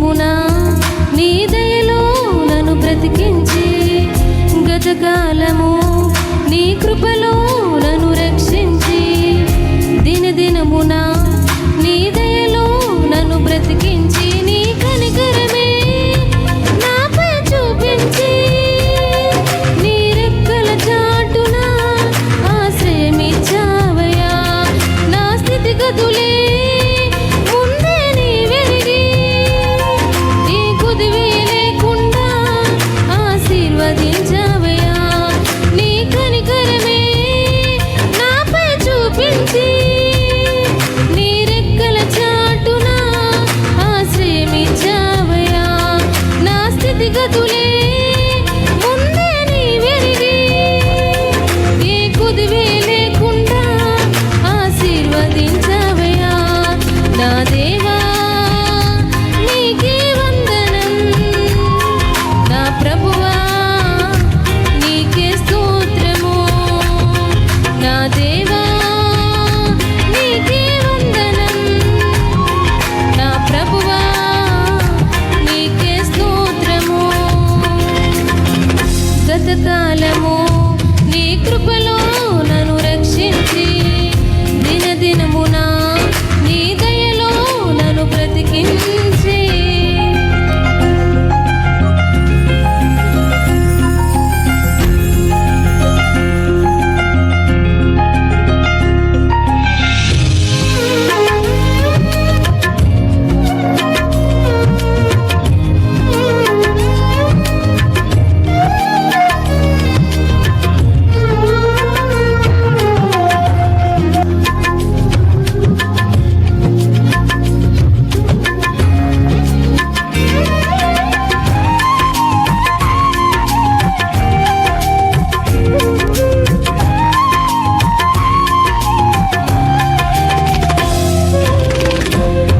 దినమున నీ దయలో నన్ను బ్రతికించి గతకాలము నీ కృపలో నన్ను రక్షించి దినదినమున నీ దయలో నన్ను బ్రతికించి నీ కనికరమే నాపై చూపించి నీ రెక్కల చాటున ఆశ్రయమిచ్చావయ్యా. నా స్థితిగతులే ముందే నీ వెరిగి నీ కుదివే లేకుండా ఆశీర్వదించావయ్యా. నీ కనికరమే నాపై చూపించి నీ రెక్కల చాటున ఆశ్రయమిచ్చావయ్యా. నా స్థితిగతులే ముందే నీ వెరిగి నీ కుదివే లేకుండా ఆశీర్వదించావయ్యా. నా దేవా నీకే వందనం, నా ప్రభువా నీకే స్తోత్రము. నా దేవా నీకే వందనం, నా ప్రభువా నీకే స్తోత్రము. గతకాలము నీ కృపలో నన్ను రక్షించి దినదినమున నీ దయలో నన్ను బ్రతికించి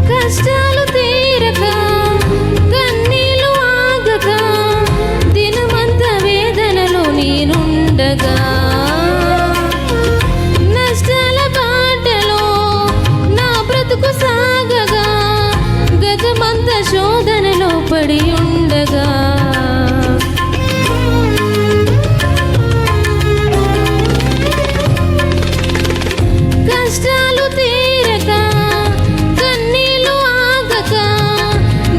కష్టాలు తీరక కన్నీళ్లు ఆగక దినమంత వేదనలో నేనుండగా నష్టాల బాటలో నా బ్రతుకు సాగగా గతమంత శోధనలో పడి ఉండగా కష్టాలు తీరక కన్నీళ్లు ఆగక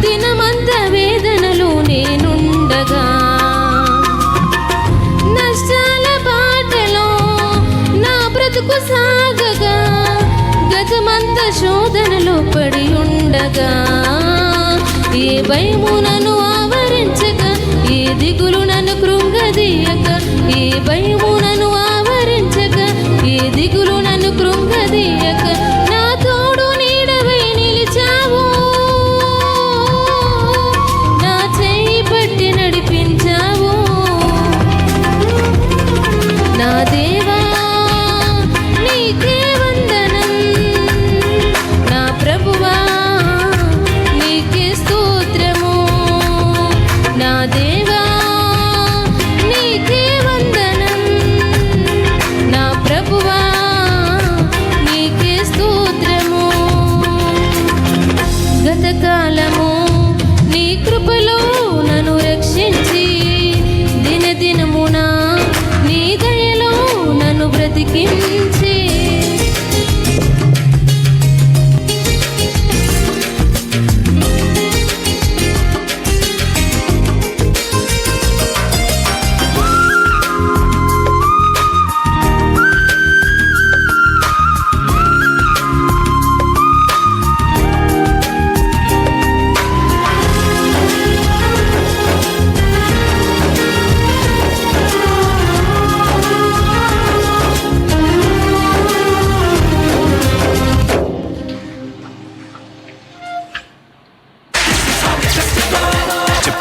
దినమంత వేదనలో నేనుండగా నష్టాల బాటలో నా బ్రతుకు సాగగా గతమంత శోధనలో పడి ఉండగా ఏ భయము నన్ను ఆవరించక ఏ దిగులు నన్ను కృంగదీయక ఏ భయము నన్ను ఆవరించక ఏ దిగులు నన్ను కృంగదీయక నా తోడు నీడవై నిలిచావు. నా చేయి పట్టి నడిపించావు. నా దేవా నీకే వందనం, నా ప్రభువా నీకే స్తోత్రము. నా దేవా నీకే వందనం, నా ప్రభువా నీకే స్తోత్రము. గతకాలము నీ కృపలో నన్ను రక్షించి దినదినమున నీ దయలో నన్ను బ్రతికించి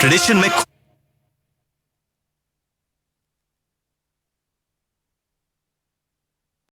ट्रेडिशन में